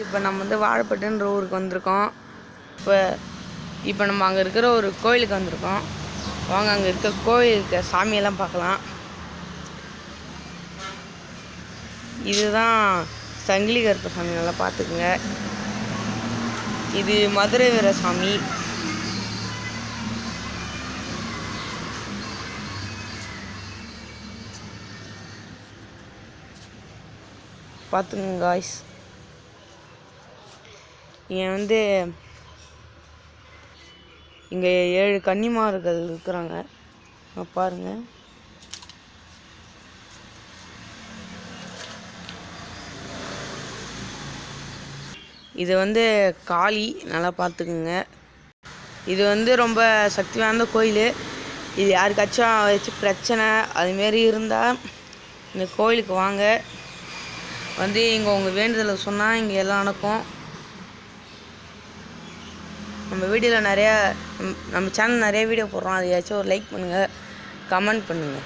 இப்போ நம்ம வந்து வாழைப்பட்டுன்ற ஊருக்கு வந்திருக்கோம். இப்போ நம்ம அங்கே இருக்கிற ஒரு கோயிலுக்கு வந்திருக்கோம். வாங்க அங்கே இருக்க கோயிலுக்கு சாமியெல்லாம் பார்க்கலாம். இதுதான் சங்கிலி கருப்ப சாமி, நல்லா பார்த்துக்குங்க. இது மதுரை வீர சாமி. பார்த்துங்க காய்ஸ். இங்கே இங்கே 7 கன்னிமார்கள் இருக்கிறாங்க, பாருங்க. இது காளி, நல்லா பார்த்துக்குங்க. இது ரொம்ப சக்தி வாய்ந்த கோயில். இது யாருக்காச்சும் பிரச்சனை அதுமாரி இருந்தால் இந்த கோயிலுக்கு வாங்க. இங்கே உங்கள் வேண்டுதலை சொன்னால் இங்கே எல்லாம் நடக்கும். நம்ம வீடியோவில் நம்ம சேனல் நிறைய வீடியோ போடுறோம். அதையாச்சும் ஒரு லைக் பண்ணுங்கள், கமெண்ட் பண்ணுங்கள்.